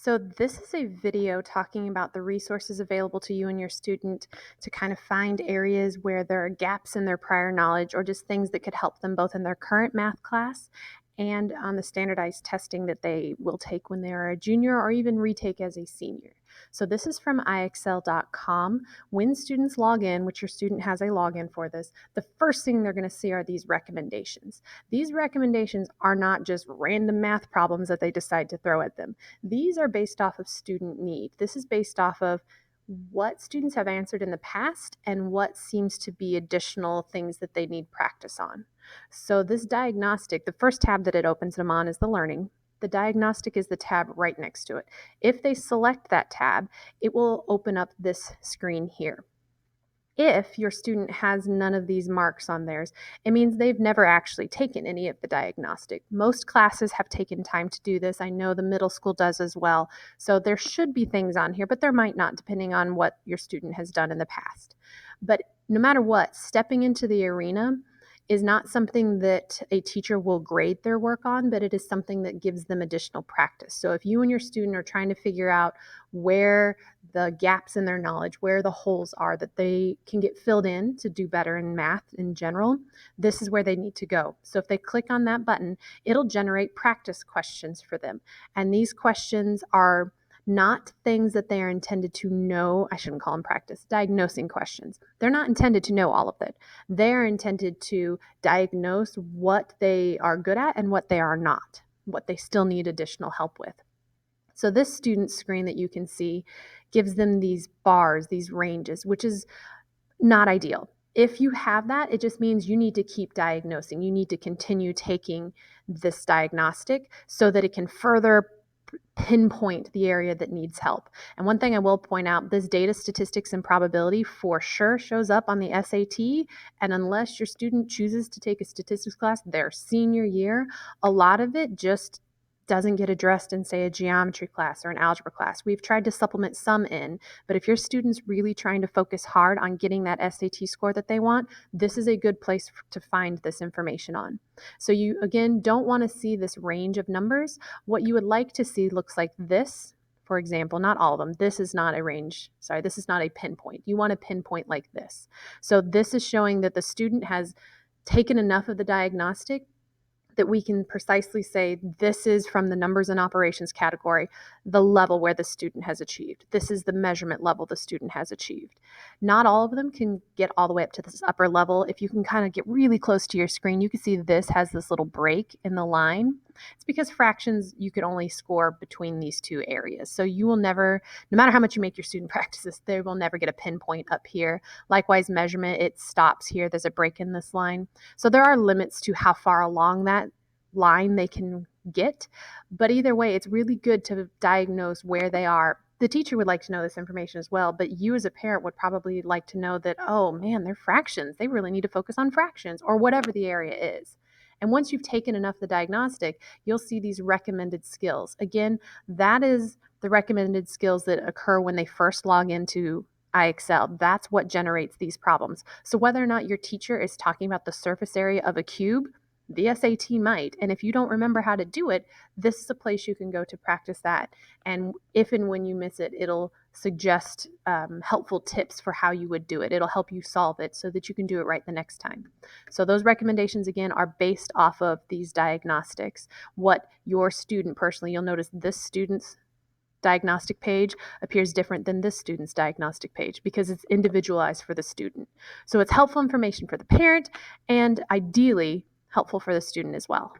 So this is a video talking about the resources available to you and your student to kind of find areas where there are gaps in their prior knowledge or just things that could help them both in their current math class and on the standardized testing that they will take when they're a junior or even retake as a senior. So this is from ixl.com. When students log in, which your student has a login for this, the first thing they're going to see are these recommendations. These recommendations are not just random math problems that they decide to throw at them. These are based off of student need. This is based off of what students have answered in the past and what seems to be additional things that they need practice on. So this diagnostic, the first tab that it opens them on is the learning. The diagnostic is the tab right next to it. If they select that tab, it will open up this screen here. If your student has none of these marks on theirs, it means they've never actually taken any of the diagnostic. Most classes have taken time to do this. I know the middle school does as well. So there should be things on here, but there might not, depending on what your student has done in the past. But no matter what, stepping into the arena is not something that a teacher will grade their work on, but it is something that gives them additional practice. So if you and your student are trying to figure out where the gaps in their knowledge, where the holes are that they can get filled in to do better in math in general, this is where they need to go. So if they click on that button, it'll generate practice questions for them. And these questions are not things that they are intended to know. I shouldn't call them practice, diagnosing questions. They're not intended to know all of it. They're intended to diagnose what they are good at and what they are not, what they still need additional help with. So this student screen that you can see gives them these bars, these ranges, which is not ideal. If you have that, it just means you need to keep diagnosing. You need to continue taking this diagnostic so that it can further pinpoint the area that needs help. And one thing I will point out, this data, statistics, and probability for sure shows up on the SAT. And unless your student chooses to take a statistics class their senior year, a lot of it just doesn't get addressed in, say, a geometry class or an algebra class. We've tried to supplement some in, but if your student's really trying to focus hard on getting that SAT score that they want, this is a good place to find this information on. So you, again, don't want to see this range of numbers. What you would like to see looks like this. For example, not all of them. This is not a range. Sorry, this is not a pinpoint. You want a pinpoint like this. So this is showing that the student has taken enough of the diagnostic that we can precisely say this is from the numbers and operations category, the level where the student has achieved. This is the measurement level the student has achieved. Not all of them can get all the way up to this upper level. If you can kind of get really close to your screen, you can see this has this little break in the line. It's because fractions, you can only score between these two areas. So you will never, no matter how much you make your student practice this, they will never get a pinpoint up here. Likewise, measurement, it stops here. There's a break in this line. So there are limits to how far along that line they can get. But either way, it's really good to diagnose where they are. The teacher would like to know this information as well, but you as a parent would probably like to know that, oh man, they're fractions. They really need to focus on fractions or whatever the area is. And once you've taken enough of the diagnostic, you'll see these recommended skills. Again, that is the recommended skills that occur when they first log into IXL. That's what generates these problems. So whether or not your teacher is talking about the surface area of a cube, the SAT might. And if you don't remember how to do it, this is a place you can go to practice that. And if and when you miss it, it'll suggest helpful tips for how you would do it. It'll help you solve it so that you can do it right the next time. So those recommendations, again, are based off of these diagnostics. What your student personally, you'll notice this student's diagnostic page appears different than this student's diagnostic page because it's individualized for the student. So it's helpful information for the parent and ideally helpful for the student as well.